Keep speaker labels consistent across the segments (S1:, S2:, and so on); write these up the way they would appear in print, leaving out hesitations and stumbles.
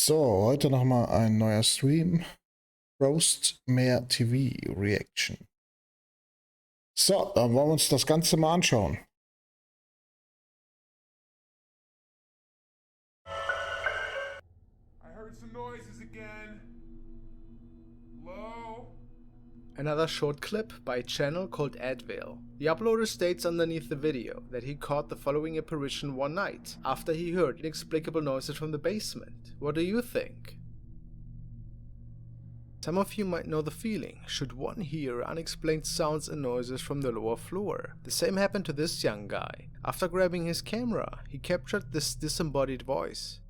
S1: So, heute nochmal ein neuer Stream. Frostmare TV Reaction. So, dann wollen wir uns das Ganze mal anschauen.
S2: I heard some noises again. Hello?
S3: Another short clip by a channel called Advale. The uploader states underneath the video that he caught the following apparition one night after he heard inexplicable noises from the basement. What do you think? Some of you might know the feeling, should one hear unexplained sounds and noises from the lower floor. The same happened to this young guy. After grabbing his camera, he captured this disembodied voice.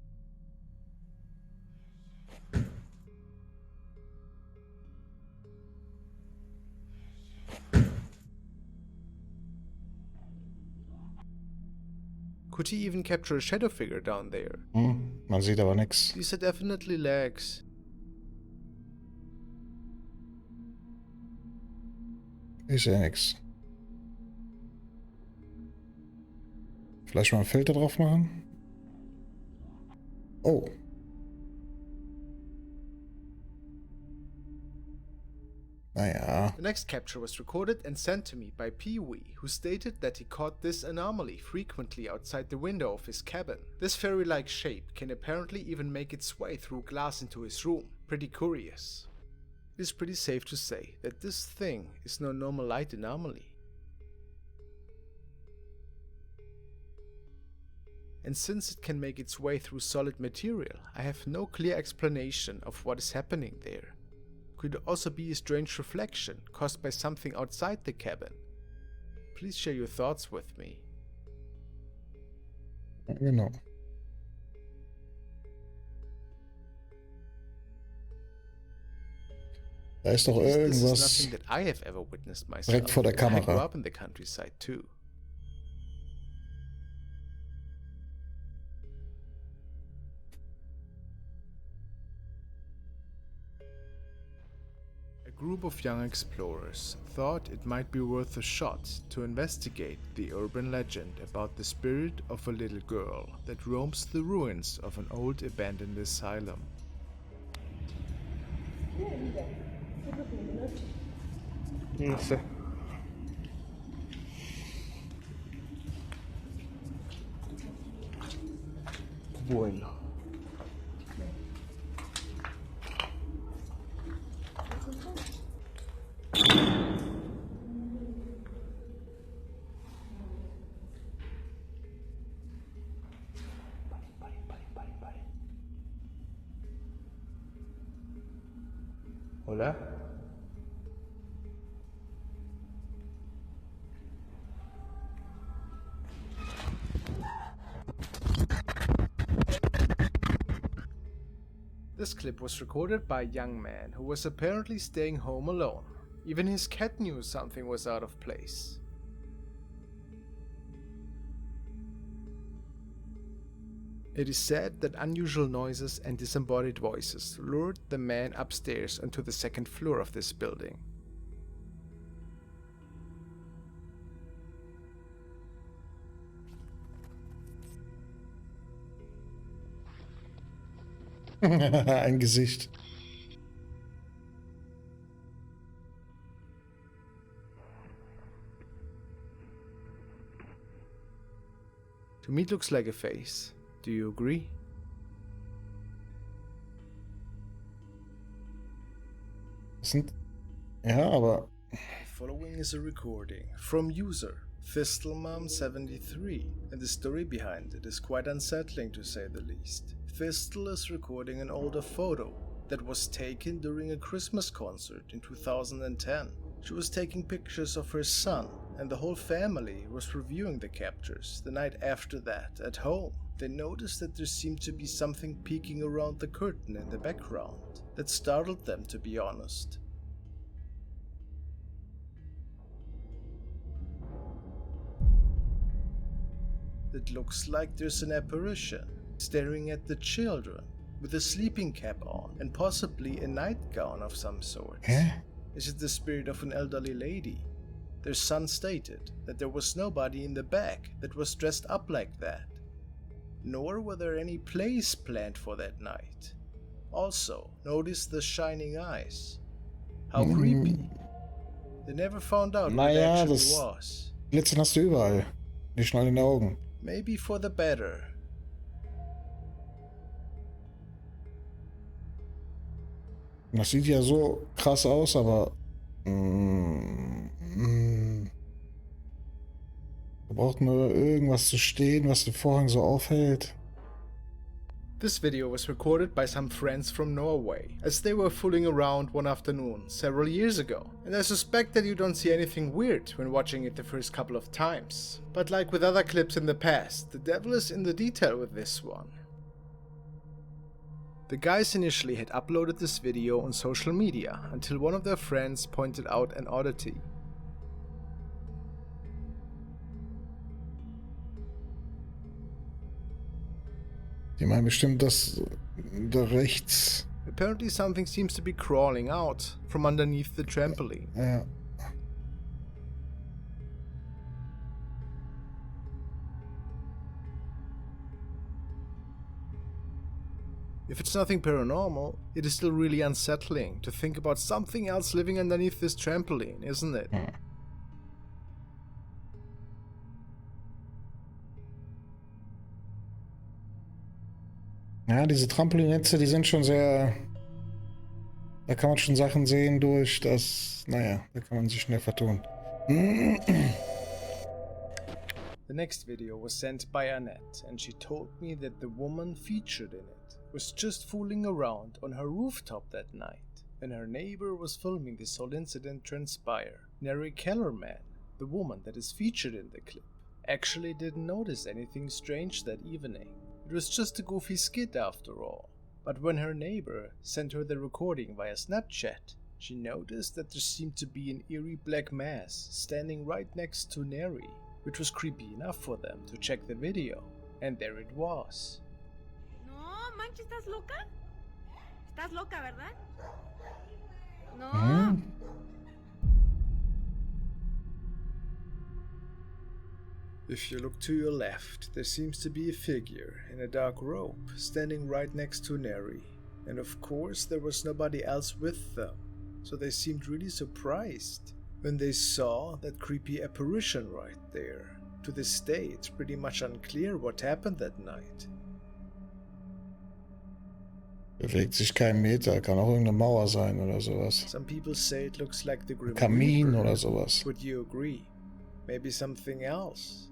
S3: Could he even capture a shadow figure down there?
S1: Man sieht aber nichts.
S3: These are definitely legs.
S1: Ich sehe nichts. Vielleicht mal einen Filter drauf machen. Oh. Naja.
S3: The next capture was recorded and sent to me by Pee-wee, who stated that he caught this anomaly frequently outside the window of his cabin. This fairy-like shape can apparently even make its way through glass into his room. Pretty curious. It is pretty safe to say that this thing is no normal light anomaly. And since it can make its way through solid material, I have no clear explanation of what is happening there. Could also be a strange reflection caused by something outside the cabin. Please share your thoughts with me.
S1: Genau. Da ist doch
S3: This is
S1: irgendwas
S3: nothing that I have ever witnessed myself.
S1: direkt vor der
S3: I grew
S1: Kamera.
S3: up in the countryside too. A group of young explorers thought it might be worth a shot to investigate the urban legend about the spirit of a little girl that roams the ruins of an old abandoned asylum.
S4: No sé. Bueno. Hola.
S3: This clip was recorded by a young man who was apparently staying home alone. Even his cat knew something was out of place. It is said that unusual noises and disembodied voices lured the man upstairs onto the second floor of this building.
S1: Ein Gesicht.
S3: To me it looks like a face. Do you agree?
S1: Ja, aber
S3: Following is a recording from user Fistelmom73, and the story behind it is quite unsettling to say the least. Fistel is recording an older photo that was taken during a Christmas concert in 2010. She was taking pictures of her son, and the whole family was reviewing the captures the night after that at home. They noticed that there seemed to be something peeking around the curtain in the background that startled them, to be honest. It looks like there's an apparition staring at the children with a sleeping cap on and possibly a nightgown of some sort.
S1: hä?
S3: Is it the spirit of an elderly lady? Their son stated that there was nobody in the back that was dressed up like that, nor were there any plays planned for that night. Also, notice the shining eyes. How creepy. They never found out what it
S1: Naja,
S3: actually
S1: das
S3: was.
S1: Blitzen hast du überall. Nicht schnell in den Augen.
S3: Maybe for the better.
S1: Das sieht ja so krass aus, aber... da braucht nur irgendwas zu stehen, was den Vorhang so aufhält.
S3: This video was recorded by some friends from Norway, as they were fooling around one afternoon several years ago, and I suspect that you don't see anything weird when watching it the first couple of times. But like with other clips in the past, the devil is in the detail with this one. The guys initially had uploaded this video on social media until one of their friends pointed out an oddity.
S1: Die meinen bestimmt das da rechts.
S3: Apparently something seems to be crawling out from underneath the trampoline.
S1: Ja.
S3: If it's nothing paranormal, it is still really unsettling to think about something else living underneath this trampoline, isn't it?
S1: Ja, diese Trampolinetze, die sind schon sehr... Da kann man schon Sachen sehen durch, das... Naja, da kann man sich schnell vertun.
S3: The next video was sent by Annette, and she told me that the woman featured in it was just fooling around on her rooftop that night, and her neighbor was filming this whole incident transpire. Neri Kellerman, the woman that is featured in the clip, actually didn't notice anything strange that evening. It was just a goofy skit after all. But when her neighbor sent her the recording via Snapchat, she noticed that there seemed to be an eerie black mass standing right next to Neri, which was creepy enough for them to check the video. And there it was.
S5: No, manches, ¿estás loca? ¿Estás loca, verdad? No.
S3: If you look to your left, there seems to be a figure in a dark robe standing right next to Neri. And of course there was nobody else with them, so they seemed really surprised when they saw that creepy apparition right there. To this day, it's pretty much unclear what happened that night.
S1: Bewegt sich kein Meter, kann auch irgendeine Mauer sein oder sowas.
S3: Some people say it looks like the Grim
S1: Kamin
S3: Reaper.
S1: oder sowas.
S3: Would you agree? Maybe something else?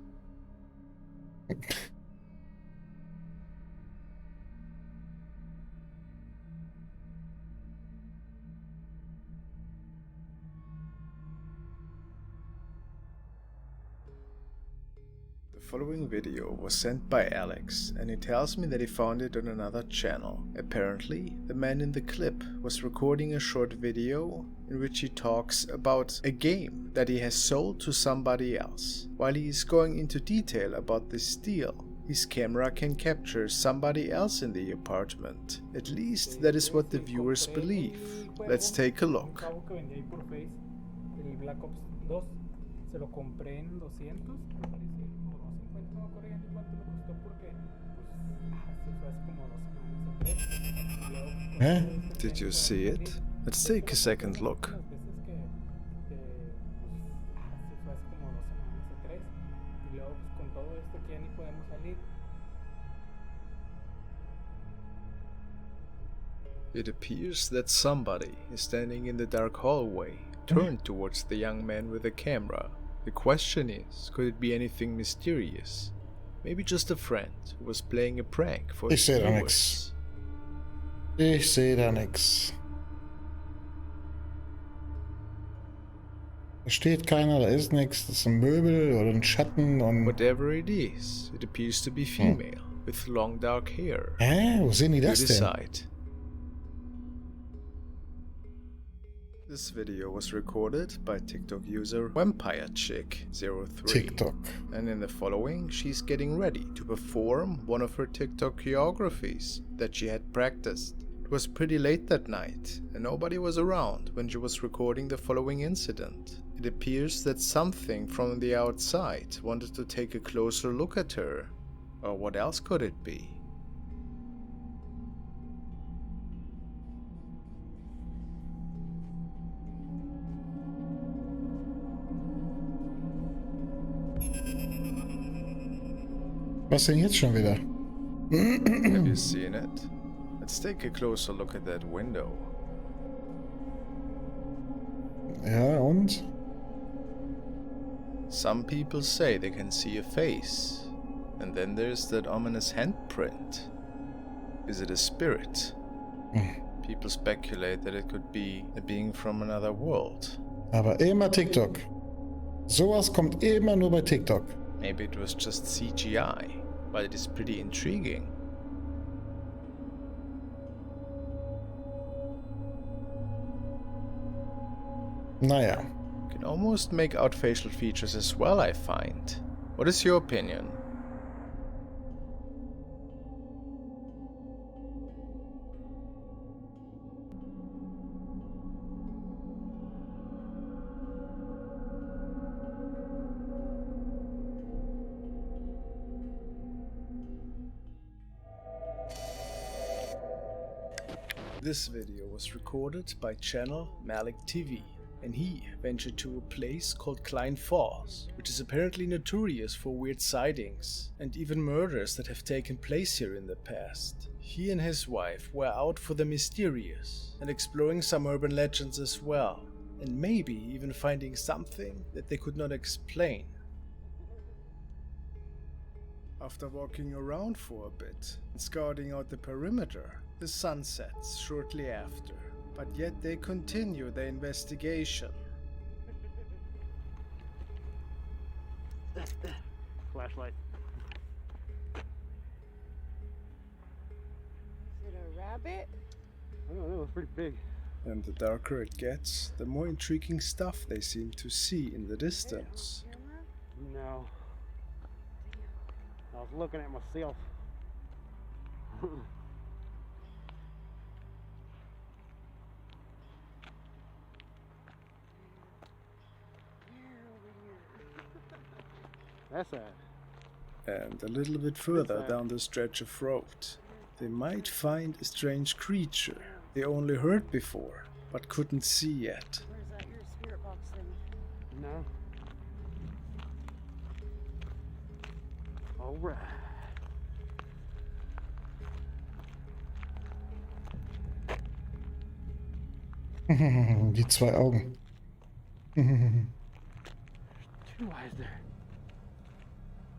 S3: The following video was sent by Alex, and he tells me that he found it on another channel. Apparently, the man in the clip was recording a short video in which he talks about a game that he has sold to somebody else. While he is going into detail about this deal, his camera can capture somebody else in the apartment. At least that is what the viewers believe. Let's take a look.
S6: Se lo compré en 200, me parece, o 250, no me acuerdo ya ni cuánto me costó porque pues se fue hace como 2 semanas o 3. Y luego,
S3: Did you see it? Let's take a second look.
S6: las veces que se fue hace como 2 semanas o 3. Y luego pues con todo esto que ya ni podemos salir.
S3: It appears that somebody is standing in the dark hallway, turned towards the young man with the camera. The question is, could it be anything mysterious? Maybe just a friend who was playing a prank for his
S1: Ich sehe da
S3: viewers.
S1: nix. Ich sehe da nix. Da steht keiner, da ist nix. Das ist ein Möbel oder ein Schatten und...
S3: Whatever it is, it appears to be female, with long dark hair.
S1: Hä? Wo sehen die
S3: You
S1: das denn?
S3: decide. This video was recorded by TikTok user VampireChick03.
S1: TikTok.
S3: And in the following, she's getting ready to perform one of her TikTok choreographies that she had practiced. It was pretty late that night, and nobody was around when she was recording the following incident. It appears that something from the outside wanted to take a closer look at her. Or what else could it be?
S1: Was denn jetzt schon wieder?
S3: Have you seen it? Let's take a closer look at that window.
S1: Ja, und?
S3: Some people say they can see a face. And then there's that ominous handprint. Is it a spirit? People speculate that it could be a being from another world.
S1: Aber immer TikTok. Sowas kommt immer nur bei TikTok.
S3: Maybe it was just CGI, but it is pretty intriguing.
S1: Naja.
S3: You can almost make out facial features as well, I find. What is your opinion? This video was recorded by channel Meine Welt TV, and he ventured to a place called Klein Falls, which is apparently notorious for weird sightings and even murders that have taken place here in the past. He and his wife were out for the mysterious and exploring some urban legends as well, and maybe even finding something that they could not explain. After walking around for a bit and scouting out the perimeter, the sun sets shortly after, but yet they continue their investigation.
S7: Flashlight.
S5: Is it a rabbit?
S7: I don't know, it's pretty big.
S3: And the darker it gets, the more intriguing stuff they seem to see in the distance.
S7: No. I was looking at myself. That's that.
S3: And a little bit further down the stretch of road, they might find a strange creature they only heard before, but couldn't see yet.
S5: Where's that your spirit box thing?
S7: No. All right.
S1: Die zwei Augen.
S7: Two eyes there.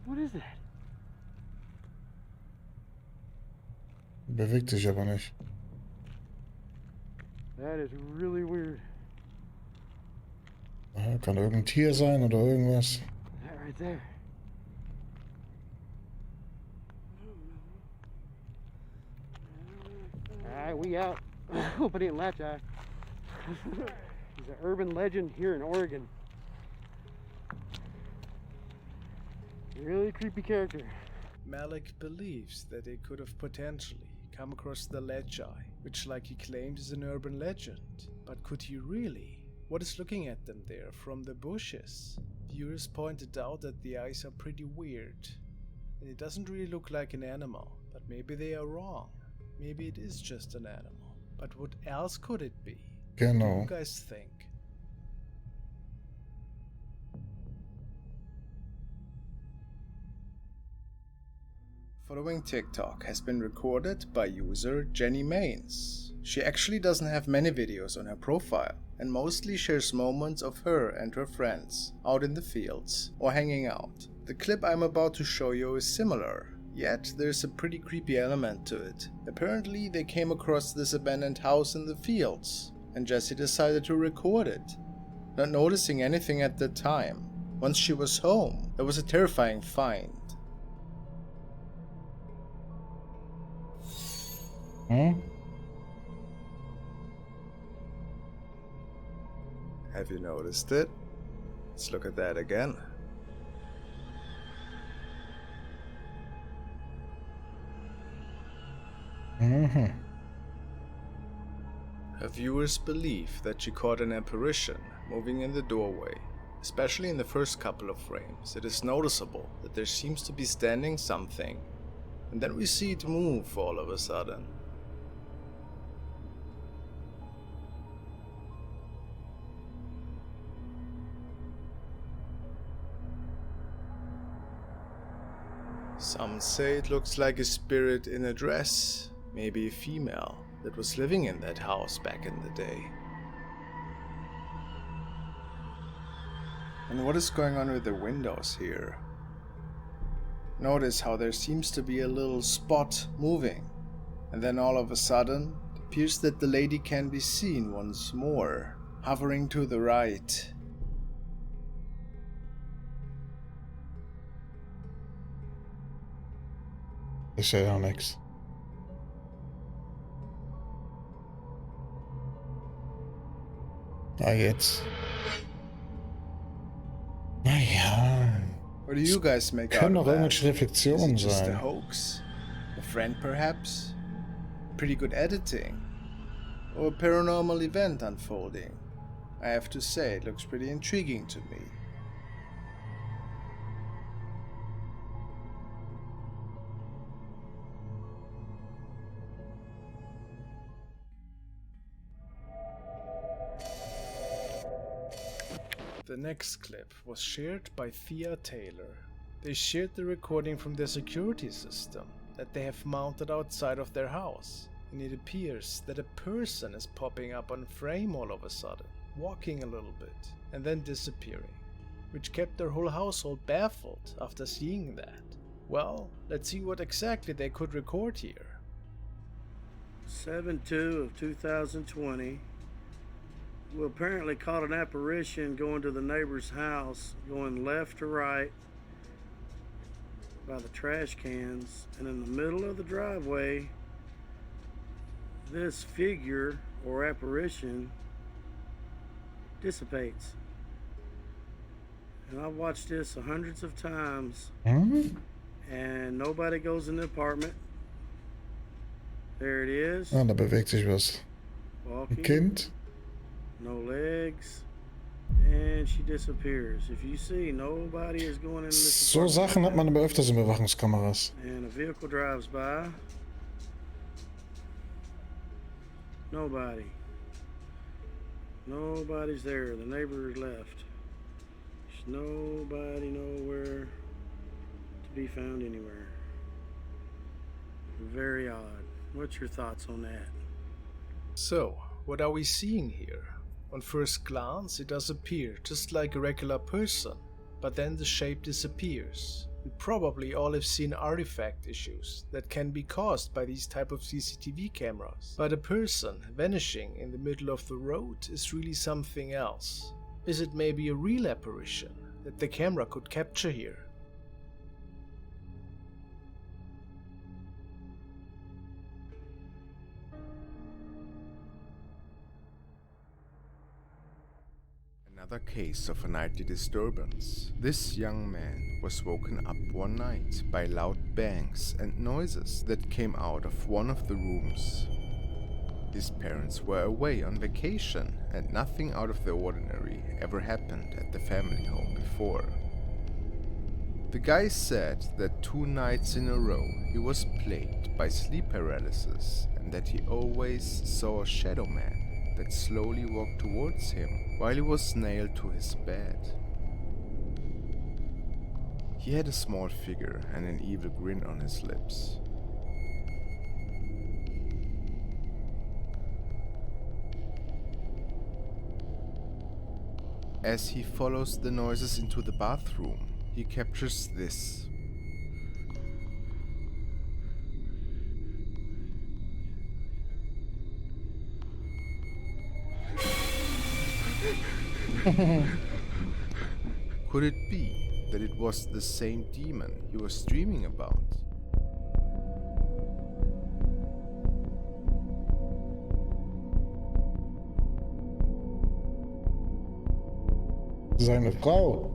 S7: What is that?
S1: Bewegt sich aber nicht.
S7: That is really weird.
S1: Ja, kann irgendein Tier sein oder irgendwas.
S7: That right there. Alright, we out. Hope I didn't latch eye. He's an urban legend here in Oregon. Really creepy character.
S3: Malik believes that they could have potentially come across the ledge eye, which like he claimed is an urban legend. But could he really? What is looking at them there from the bushes? Viewers pointed out that the eyes are pretty weird. And it doesn't really look like an animal, but maybe they are wrong. Maybe it is just an animal. But what else could it be? What do
S1: Genau.
S3: you guys think? Following TikTok has been recorded by user Jenny Mains. She actually doesn't have many videos on her profile and mostly shares moments of her and her friends out in the fields or hanging out. The clip I'm about to show you is similar, yet there's a pretty creepy element to it. Apparently they came across this abandoned house in the fields and Jessie decided to record it, not noticing anything at the time. Once she was home, there was a terrifying find.
S1: Hm?
S3: Have you noticed it? Let's look at that again.
S1: Mhm.
S3: Her viewers believe that she caught an apparition moving in the doorway. Especially in the first couple of frames, it is noticeable that there seems to be standing something, and then we see it move all of a sudden. Some say it looks like a spirit in a dress, maybe a female that was living in that house back in the day. And what is going on with the windows here? Notice how there seems to be a little spot moving, and then all of a sudden it appears that the lady can be seen once more, hovering to the right.
S1: Ich sehe auch nichts. Ah, jetzt. Naja.
S3: What do you guys make out
S1: Können
S3: of
S1: auch
S3: that?
S1: irgendwelche
S3: Is
S1: Reflexionen
S3: it just a
S1: sein.
S3: hoax? A friend perhaps? Pretty good editing? Or a paranormal event unfolding? I have to say, it looks pretty intriguing to me. The next clip was shared by Thea Taylor. They shared the recording from their security system that they have mounted outside of their house, and it appears that a person is popping up on frame all of a sudden, walking a little bit, and then disappearing, which kept their whole household baffled after seeing that. Well, let's see what exactly they could record here.
S8: 7/2 of 2020. We apparently caught an apparition going to the neighbor's house, going left to right by the trash cans, and in the middle of the driveway, this figure or apparition dissipates. And I've watched this hundreds of times, and nobody goes in the apartment. There it is.
S1: Ah, da bewegt sich was. Ein
S8: Walking.
S1: Kind.
S8: No legs, and she disappears. If you see, nobody is going in this
S1: So
S8: apartment.
S1: Sachen hat man aber öfters in Bewachungskameras.
S8: And a vehicle drives by. Nobody. Nobody's there. The neighbor left. There's nobody nowhere to be found anywhere. Very odd. What's your thoughts on that?
S3: So, what are we seeing here? On first glance, it does appear just like a regular person, but then the shape disappears. We probably all have seen artifact issues that can be caused by these type of CCTV cameras. But a person vanishing in the middle of the road is really something else. Is it maybe a real apparition that the camera could capture here? Another case of a nightly disturbance. This young man was woken up one night by loud bangs and noises that came out of one of the rooms. His parents were away on vacation and nothing out of the ordinary ever happened at the family home before. The guy said that 2 nights in a row he was plagued by sleep paralysis and that he always saw a shadow man that slowly walked towards him while he was nailed to his bed. He had a small figure and an evil grin on his lips. As he follows the noises into the bathroom, he captures this. Could it be that it was the same demon he was dreaming about?
S1: Seine Frau.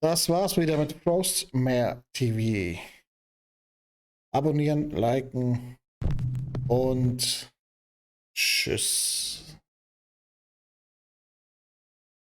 S1: Das war's wieder mit Frostmare TV. Abonnieren, liken und tschüss.